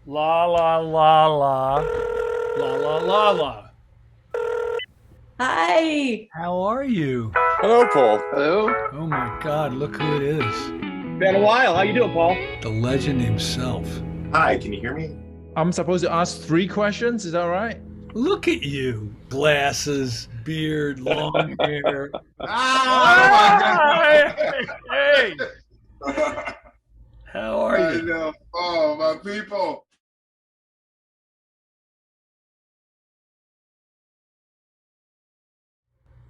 La la la la. La la la la. Hi. How are you? Hello, Paul. Hello. Oh my God, look who it is. Been a while. How you doing, Paul? The legend himself. Hi, can you hear me? I'm supposed to ask 3 questions, is that right? Look at you. Glasses, beard, long hair. Ah, Hey, oh my God. how are I you? know. Oh, my people.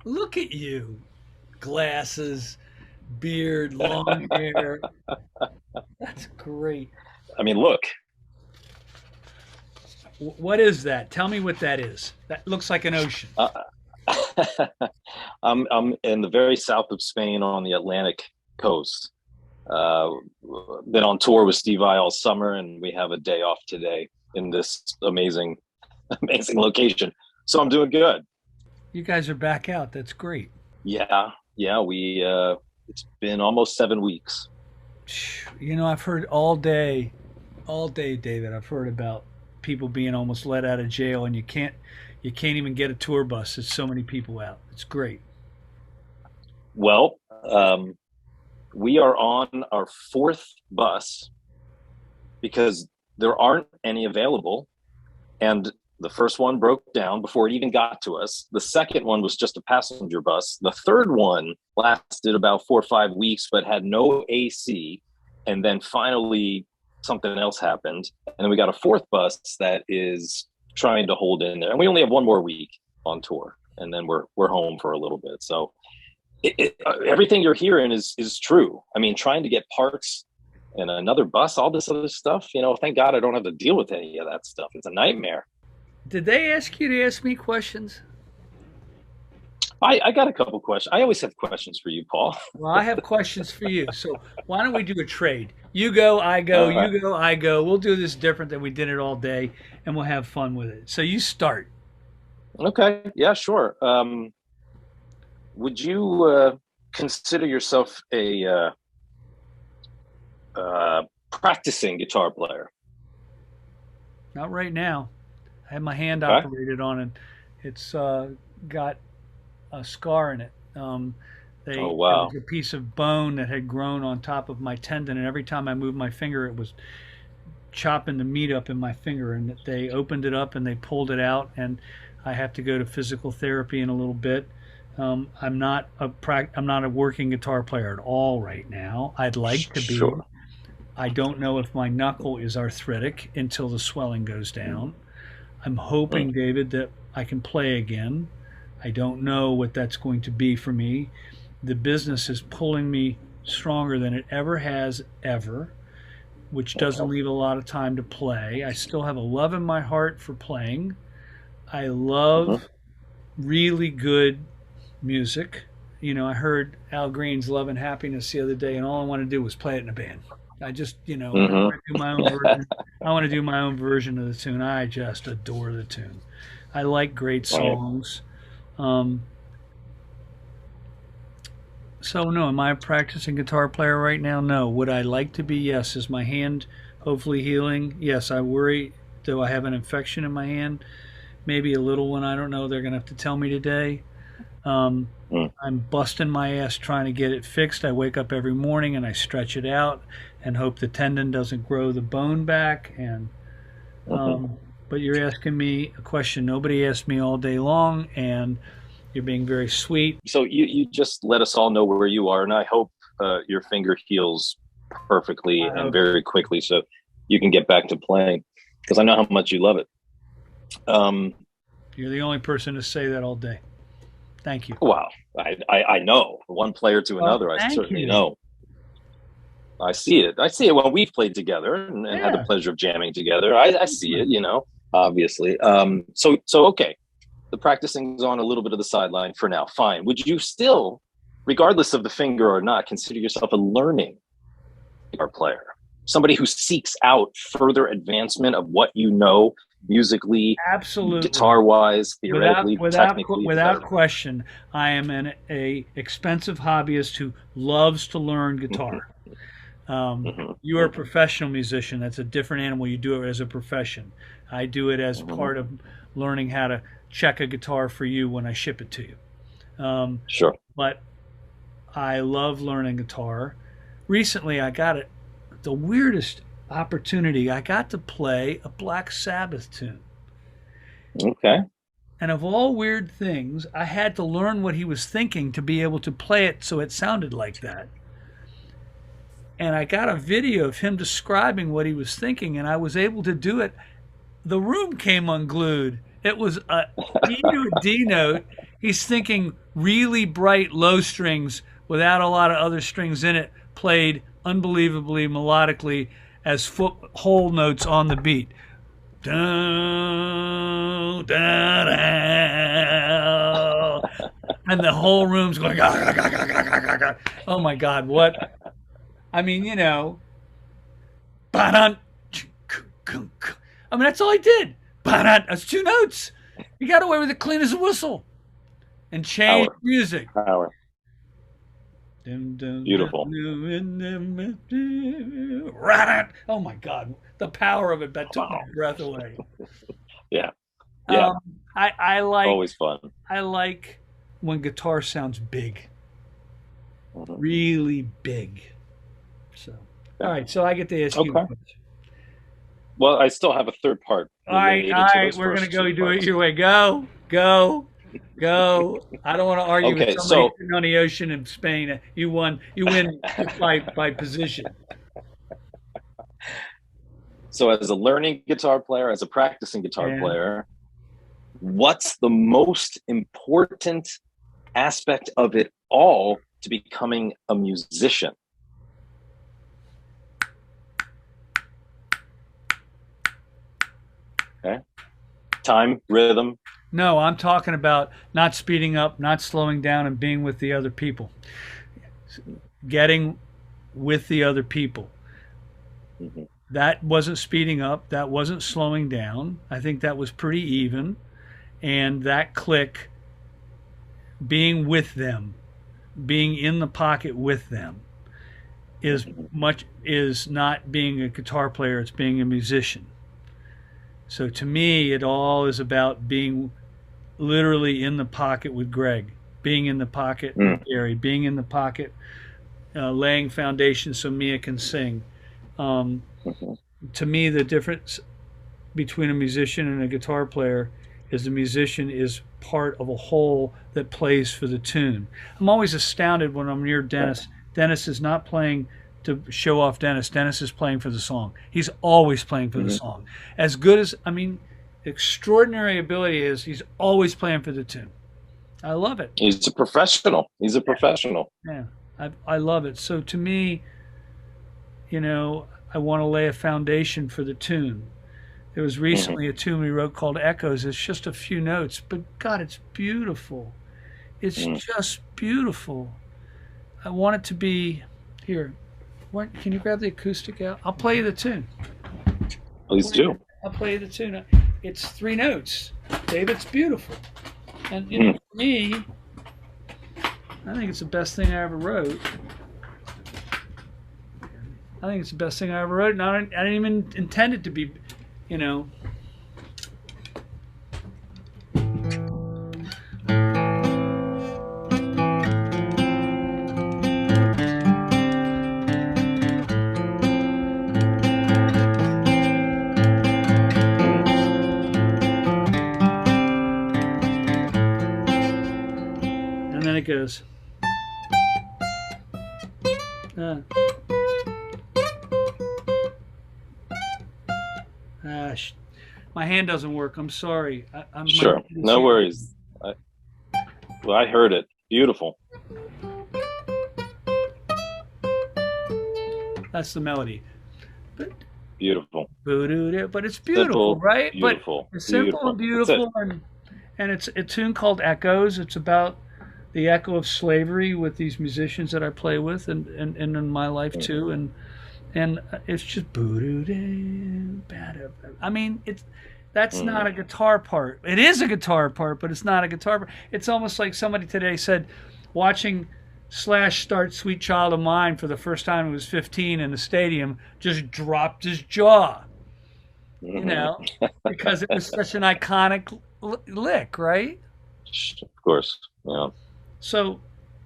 Look at you. Glasses, beard, long hair. That's great. I mean, look. What is that? Tell me what that is. That looks like an ocean. Uh, I'm in the very south of Spain on the Atlantic coast. Uh, Been on tour with Steve Vai all summer, and we have a day off today in this amazing, amazing location. So I'm doing good. You guys are back out. That's great. Yeah, yeah. It's been almost 7 weeks. You know, I've heard all day, David. I've heard about people being almost let out of jail, and you can't even get a tour bus. There's so many people out. It's great. Well, we are on our fourth bus because there aren't any available. And the first one broke down before it even got to us. The second one was just a passenger bus. The third one lasted about 4 or 5 weeks, but had no AC. And then finally, something else happened. And then we got a fourth bus that is trying to hold in there. And we only have one more week on tour. And then we're home for a little bit. So everything you're hearing is true. I mean, trying to get parts and another bus, all this other stuff, thank God I don't have to deal with any of that stuff. It's a nightmare. Did they ask you to ask me questions? I got a couple questions. I always have questions for you, Paul. Well, I have questions for you. So why don't we do a trade? You go, I go, All right. you go, I go. We'll do this different than we did it all day, and we'll have fun with it. So you start. Okay. Yeah, sure. Would you consider yourself a practicing guitar player? Not right now. I had my hand Okay. operated on it. It's got a scar in it. Oh, There was wow. a piece of bone that had grown on top of my tendon, and every time I moved my finger, it was chopping the meat up in my finger. And they opened it up and they pulled it out, and I have to go to physical therapy in a little bit. I'm not a working guitar player at all right now. I'd like to be. Sure. I don't know if my knuckle is arthritic until the swelling goes down. I'm hoping, Mm. David, that I can play again. I don't know what that's going to be for me. The business is pulling me stronger than it ever has, ever, which doesn't leave a lot of time to play. I still have a love in my heart for playing. I Mhm. love really good music. You know, I heard Al Green's Love and Happiness the other day, and all I want to do was play it in a band. I just, I Mhm. want to do my own version. I want to do my own version of the tune. I just adore the tune. I like great Right. songs. Um, so no, am I a practicing guitar player right now? No. Would I like to be? Yes. Is my hand hopefully healing? Yes. I worry. Do I have an infection in my hand? Maybe a little one. I don't know. They're gonna have to tell me today. Um, Mm. I'm busting my ass trying to get it fixed. I wake up every morning and I stretch it out and hope the tendon doesn't grow the bone back. And Mhm. but you're asking me a question nobody asked me all day long, and you're being very sweet. So you just let us all know where you are, and I hope your finger heals perfectly I and hope very quickly, so you can get back to playing. Because I know how much you love it. Um, you're the only person to say that all day. Thank you. wow, I know one player to Well, another. I thank certainly you. know. I see it. I see it when we've played together and had the Yeah. pleasure of jamming together. I see it. Obviously. So okay, the practicing's on a little bit of the sideline for now. Fine. Would you still, regardless of the finger or not, consider yourself a learning guitar player? Somebody who seeks out further advancement of what you know musically, Absolutely. guitar wise, theoretically, technically, Without etc. question, I am a expensive hobbyist who loves to learn Mhm. guitar. You're a professional musician. That's a different animal. You do it as a profession. I do it as part of learning how to check a guitar for you when I ship it to you. Sure. But I love learning guitar. Recently, I got the weirdest opportunity. I got to play a Black Sabbath tune. Okay. And of all weird things, I had to learn what he was thinking to be able to play it so it sounded like that. And I got a video of him describing what he was thinking, and I was able to do it. The room came unglued. It was a E to a D note. He's thinking really bright low strings without a lot of other strings in it, played unbelievably melodically as whole notes on the beat. And the whole room's going, oh my God, what? I mean, you know, I mean, that's all I did. That's 2 notes. He got away with it clean as a whistle. And changed music. Power. Beautiful. Oh my God, the power of it that took my breath away. Yeah. I like always fun. I like when guitar sounds big, really big. So, all right, so I get to ask you a question. Well, I still have a third part. All right, we're gonna go do it your way. Go. I don't want to argue with somebody sitting on the ocean in Spain. You win by position. So as a learning guitar player, as a practicing guitar player, what's the most important aspect of it all to becoming a musician? Okay. Time, rhythm. No, I'm talking about not speeding up, not slowing down, and being with the other people. Getting with the other people. That wasn't speeding up. That wasn't slowing down. I think that was pretty even. And that click, being with them, being in the pocket with them, is not being a guitar player. It's being a musician. So to me, it all is about being literally in the pocket with Greg, being in the pocket with Gary, being in the pocket, laying foundation so Mia can sing. To me, the difference between a musician and a guitar player is the musician is part of a whole that plays for the tune. I'm always astounded when I'm near Dennis. Dennis is not playing to show off Dennis. Dennis is playing for the song. He's always playing for the song. As good as, extraordinary ability is, he's always playing for the tune. I love it. He's a professional. Yeah, I love it. So to me, I want to lay a foundation for the tune. There was recently a tune we wrote called Echoes. It's just a few notes, but God, it's beautiful. It's just beautiful. I want it to be, here, can you grab the acoustic out? I'll play you the tune. Please do. I'll play you the tune. It's 3 notes. Dave, it's beautiful. And for me, I think it's the best thing I ever wrote. And I didn't even intend it to be, and then it goes. My hand doesn't work. I'm sorry. I'm sure. No worries. I heard it. Beautiful. That's the melody. Beautiful. But it's beautiful, simple, right? Beautiful. But it's simple and beautiful, and it's a tune called Echoes. It's about the echo of slavery with these musicians that I play with, and in my life too, and it's just that's not a guitar part. It is a guitar part, but it's not a guitar part. It's almost like somebody today said, watching Slash start Sweet Child of Mine for the first time he was 15 in the stadium, just dropped his jaw, you know, because it was such an iconic lick, right? Of course. Yeah. So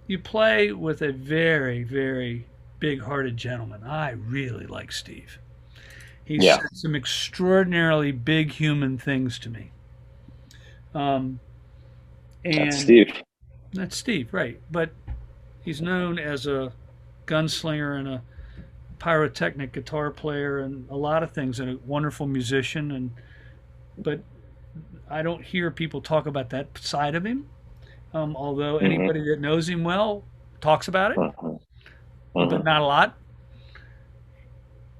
you play with a very, very big-hearted gentleman. I really like Steve. He Yeah. said some extraordinarily big human things to me. And That's Steve. That's Steve, right? But he's known as a gunslinger and a pyrotechnic guitar player and a lot of things, and a wonderful musician. But I don't hear people talk about that side of him. Although anybody that knows him well talks about it, but not a lot.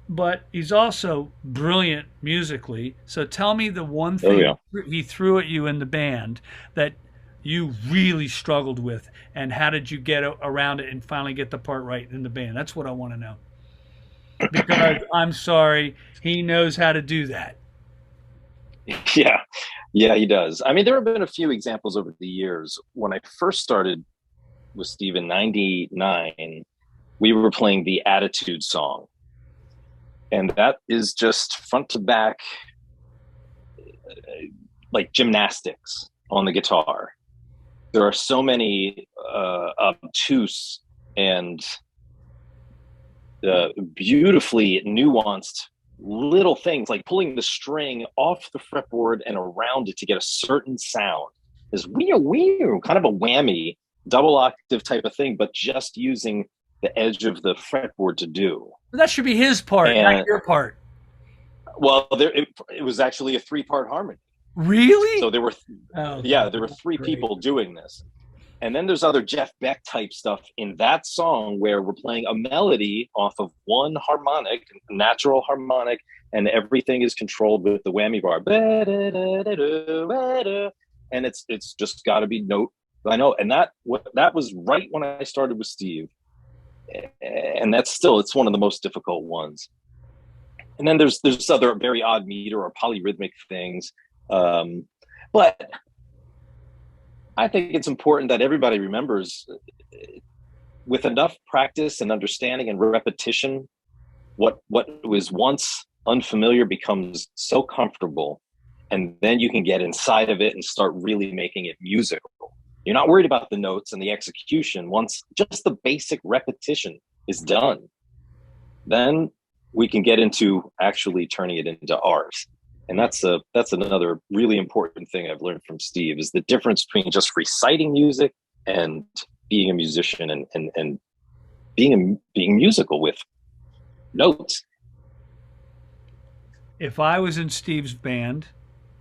But he's also brilliant musically. So tell me the one thing he threw at you in the band that you really struggled with, and how did you get around it and finally get the part right in the band? That's what I want to know. Because I'm sorry, he knows how to do that. Yeah, he does. I mean, there have been a few examples over the years. When I first started with Steve in '99, we were playing the Attitude song. And that is just front to back, like gymnastics on the guitar. There are so many obtuse and beautifully nuanced little things, like pulling the string off the fretboard and around it to get a certain sound. Is weird, kind of a whammy, double octave type of thing, but just using the edge of the fretboard to do. That should be his part, not your part. Well, it was actually a 3-part harmony. Really? So there were, there were 3 people doing this. And then there's other Jeff Beck type stuff in that song where we're playing a melody off of one harmonic, natural harmonic, and everything is controlled with the whammy bar. And it's just got to be note. I know, and that was right when I started with Steve. And it's one of the most difficult ones. And then there's other very odd meter or polyrhythmic things. But I think it's important that everybody remembers, with enough practice and understanding and repetition, what was once unfamiliar becomes so comfortable, and then you can get inside of it and start really making it musical. You're not worried about the notes and the execution. Once just the basic repetition is done, then we can get into actually turning it into ours. And that's another really important thing I've learned from Steve, is the difference between just reciting music and being a musician and being musical with notes. If I was in Steve's band,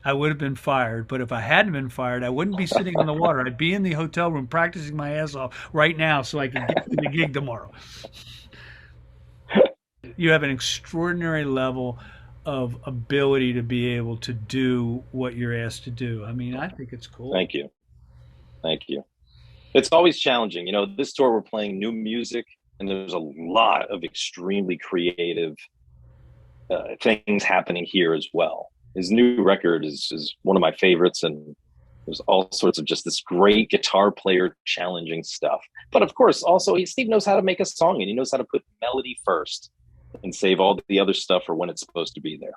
I would have been fired. But if I hadn't been fired, I wouldn't be sitting on the water. I'd be in the hotel room practicing my ass off right now so I can get to the gig tomorrow. You have an extraordinary level of ability to be able to do what you're asked to do. I mean, I think it's cool. Thank you. It's always challenging. You know, this tour we're playing new music, and there's a lot of extremely creative things happening here as well. His new record is one of my favorites, and there's all sorts of just this great guitar player challenging stuff. But of course, also Steve knows how to make a song, and he knows how to put melody first and save all the other stuff for when it's supposed to be there.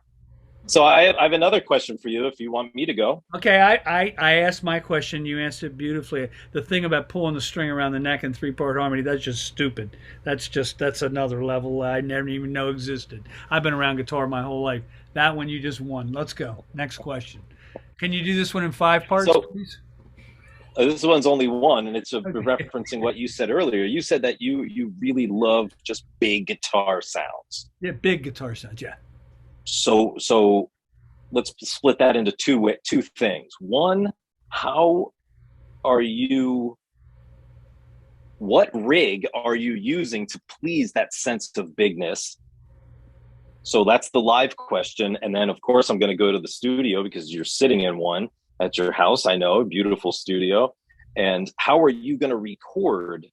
So I have another question for you if you want me to go. Okay, I asked my question. You answered it beautifully. The thing about pulling the string around the neck in 3-part harmony, that's just stupid. That's another level I never even know existed. I've been around guitar my whole life. That one you just won. Let's go. Next question. Can you do this one in 5 parts, please? This one's only one, and it's referencing what you said earlier. You said that you really love just big guitar sounds. Yeah, big guitar sounds, yeah. So let's split that into two things. One, what rig are you using to please that sense of bigness? So that's the live question. And then, of course, I'm going to go to the studio, because you're sitting in one at your house. I know, a beautiful studio. And how are you going to record,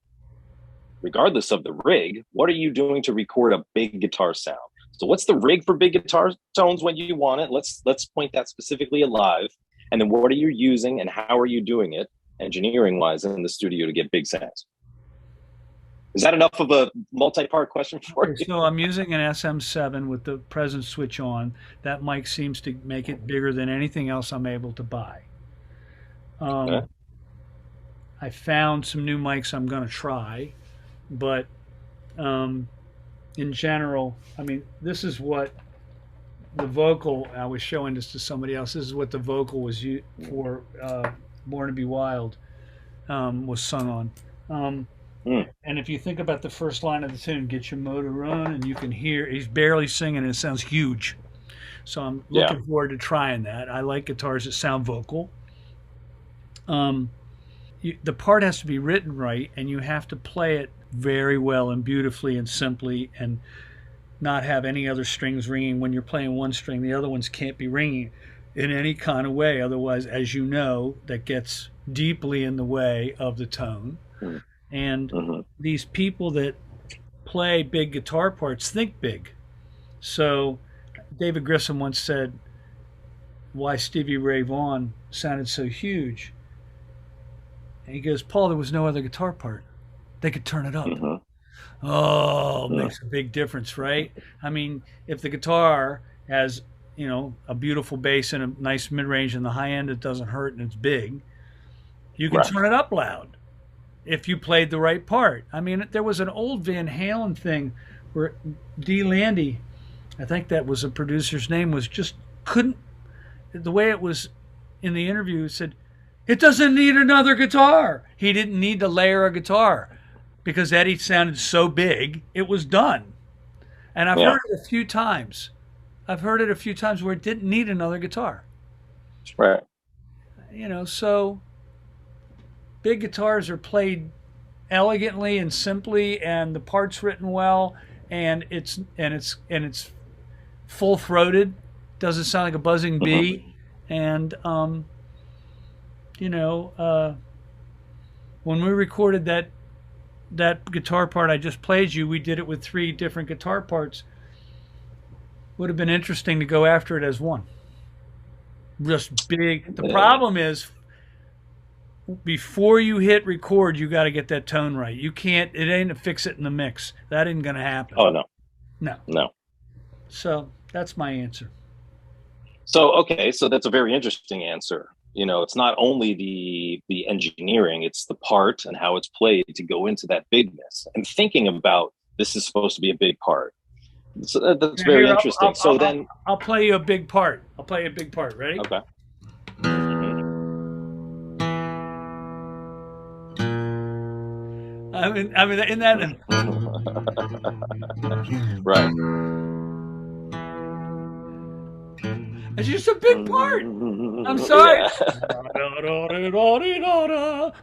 regardless of the rig? What are you doing to record a big guitar sound? So what's the rig for big guitar tones when you want it? Let's point that specifically at live. And then what are you using and how are you doing it, engineering wise, in the studio to get big sounds? Is that enough of a multi-part question for you? So I'm using an SM7 with the present switch on. That mic seems to make it bigger than anything else I'm able to buy. Okay. I found some new mics I'm going to try, but in general, I mean, this is what the vocal, I was showing this to somebody else, this is what the vocal was used for, Born to Be Wild, was sung on. And if you think about the first line of the tune, get your motor on, and you can hear, he's barely singing and it sounds huge. So I'm looking forward to trying that. I like guitars that sound vocal. The part has to be written right, and you have to play it very well and beautifully and simply, and not have any other strings ringing. When you're playing one string, the other ones can't be ringing in any kind of way. Otherwise, as you know, that gets deeply in the way of the tone. And these people that play big guitar parts think big. So David Grissom once said why Stevie Ray Vaughan sounded so huge. And he goes, Paul, there was no other guitar part. They could turn it up. Oh, makes a big difference, right? I mean, if the guitar has, a beautiful bass and a nice mid-range, and the high end, it doesn't hurt and it's big, you can turn it up loud if you played the right part. I mean, there was an old Van Halen thing where Dee Landy, I think that was the producer's name, was just couldn't, the way it was in the interview, it said, it doesn't need another guitar. He didn't need to layer a guitar because Eddie sounded so big, it was done. And I've heard it a few times. I've heard it a few times where it didn't need another guitar. Right. So big guitars are played elegantly and simply, and the part's written well, and it's full throated. Doesn't sound like a buzzing bee. And when we recorded that guitar part I just played you, we did it with 3 different guitar parts. Would have been interesting to go after it as one. Just big. The problem is, before you hit record, you got to get that tone right. You can't, it ain't a fix it in the mix. That ain't going to happen. Oh, no. No. So that's my answer. So, okay. So that's a very interesting answer. It's not only the engineering, it's the part and how it's played to go into that bigness, and thinking about this is supposed to be a big part. So that's very interesting. I'll play you a big part. Ready? Okay. I mean, in that. Right. It's just a big part. I'm sorry.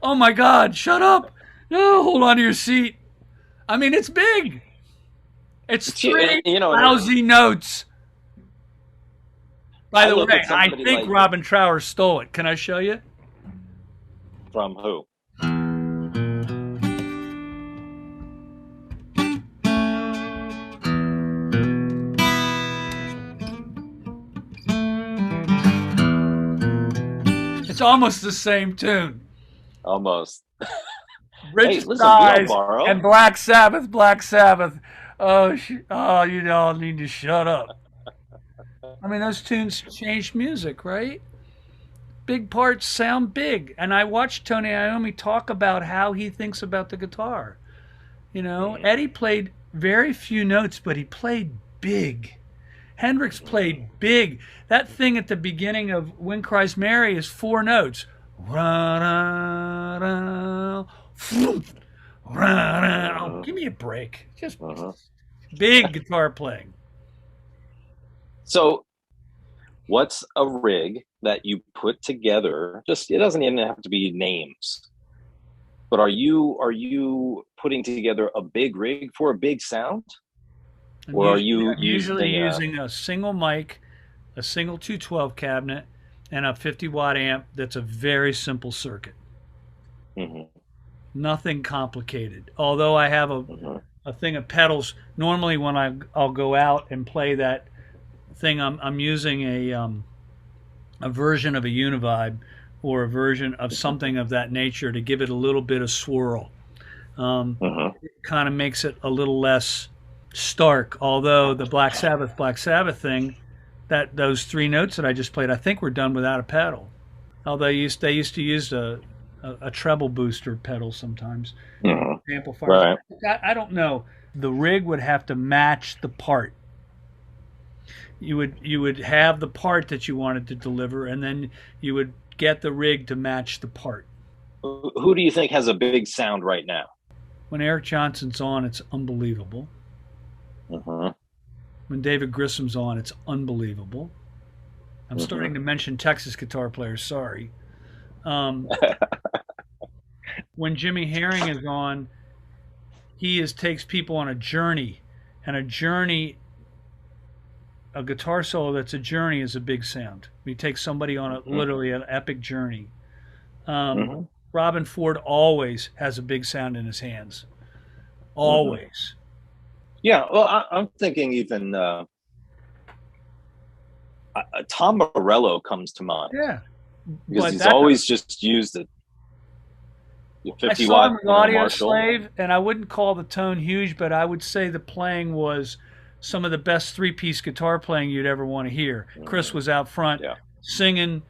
Oh my God! Shut up! No, hold on to your seat. I mean, it's big. It's 3 lousy notes. By the way, I think Robin Trower stole it. Can I show you? From who? It's almost the same tune. Almost. Rich Size and Black Sabbath. Oh, you all need to shut up. I mean, those tunes changed music, right? Big parts sound big. And I watched Tony Iommi talk about how he thinks about the guitar. Eddie played very few notes, but he played big. Hendrix played big. That thing at the beginning of Wind Cries Mary is 4 notes. Oh, give me a break. Just big guitar playing. So what's a rig that you put together? It doesn't even have to be names. But are you putting together a big rig for a big sound? Or are you usually using a single mic, a single 212 cabinet, and a 50-watt amp that's a very simple circuit? Nothing complicated. Although I have a thing of pedals. Normally when I'll go out and play that thing, I'm using a version of a Univibe or a version of something of that nature to give it a little bit of swirl. It kind of makes it a little less stark. Although the Black Sabbath thing, that those three notes that I just played, I think were done without a pedal. Although they used to use a treble booster pedal sometimes. Amplifiers. Right. I don't know. The rig would have to match the part. You would have the part that you wanted to deliver, and then you would get the rig to match the part. Who do you think has a big sound right now? When Eric Johnson's on, it's unbelievable. When David Grissom's on, it's unbelievable. I'm starting to mention Texas guitar players. Sorry. When Jimmy Herring is on, he takes people on a journey, and a guitar solo that's a journey is a big sound. He takes somebody on literally an epic journey. Robin Ford always has a big sound in his hands. Always. Yeah, well, I'm thinking even Tom Morello comes to mind. Yeah. Because he's always just used it. 50 watt Audio Marshall. Slave, and I wouldn't call the tone huge, but I would say the playing was some of the best three-piece guitar playing you'd ever want to hear. Chris was out front singing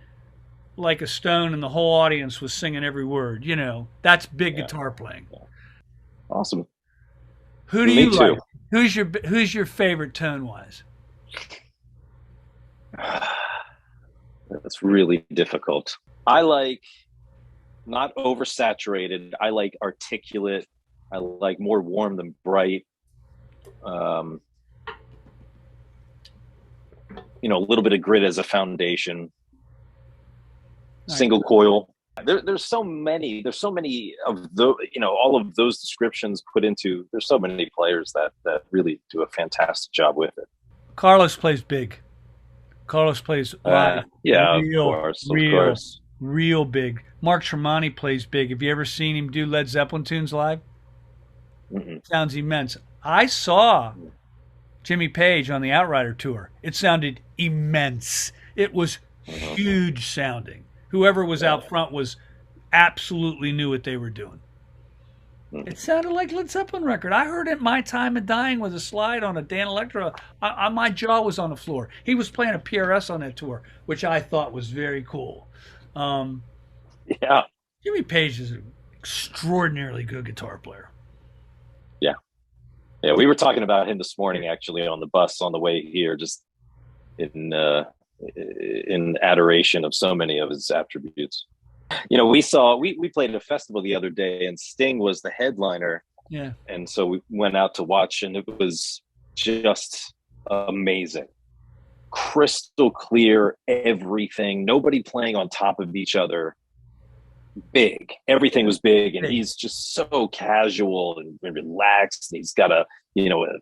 like a stone, and the whole audience was singing every word. You know, that's big guitar playing. Awesome. Who do you like? Who's your favorite tone-wise? That's really difficult. I like not oversaturated. I like articulate. I like more warm than bright. You know, a little bit of grit as a foundation. Nice. Single coil. There's so many of the, you know, all of those descriptions put into, there's so many players that really do a fantastic job with it. Carlos plays big. Carlos plays live. Of course. Real big. Mark Tremonti plays big. Have you ever seen him do Led Zeppelin tunes live? Sounds immense. I saw Jimmy Page on the Outrider tour. It sounded immense. It was huge sounding. Whoever was out front was absolutely knew what they were doing. It sounded like Led Zeppelin record. I heard it My Time of Dying with a slide on a Dan Electro. My jaw was on the floor. He was playing a PRS on that tour, which I thought was very cool. Jimmy Page is an extraordinarily good guitar player. Yeah, we were talking about him this morning, actually, on the bus on the way here, just in adoration of so many of his attributes. You know, we played at a festival the other day, and Sting was the headliner. Yeah. And so we went out to watch, and it was just amazing. Crystal clear, everything. Nobody playing on top of each other. Big. Everything was big, and he's just so casual and relaxed. He's got a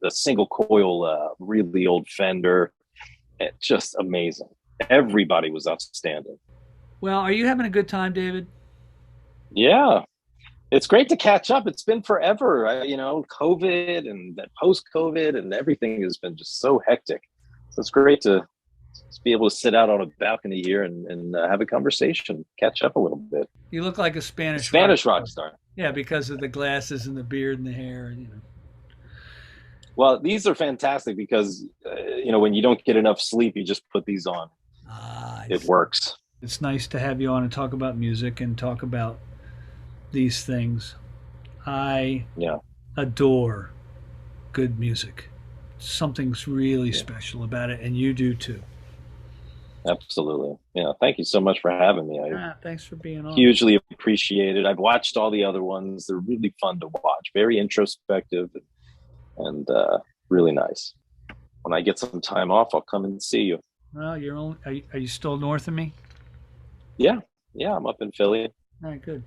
single coil, really old Fender. It's just amazing. Everybody was outstanding. Well, are you having a good time, David? Yeah. It's great to catch up. It's been forever. COVID and post-COVID and everything has been just so hectic. So it's great to be able to sit out on a balcony here and have a conversation, catch up a little bit. You look like a Spanish rock star. Yeah, because of the glasses and the beard and the hair. And, Well, these are fantastic because, when you don't get enough sleep, you just put these on. It works. It's nice to have you on and talk about music and talk about these things. I adore good music. Something's really special about it, and you do too. Absolutely. Thank you so much for having me. Thanks for being on. Hugely appreciate it. I've watched all the other ones. They're really fun to watch. Very introspective and really nice. When I get some time off, I'll come and see you. Well, are you still north of me? Yeah, I'm up in Philly. All right, good.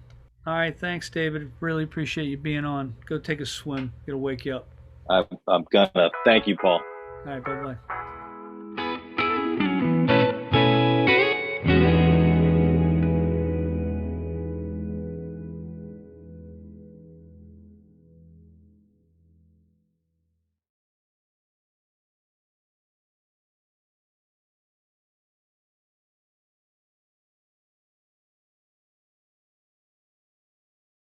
All right, thanks, David. Really appreciate you being on. Go take a swim. It'll wake you up. I'm gonna. Thank you, Paul. All right, bye-bye.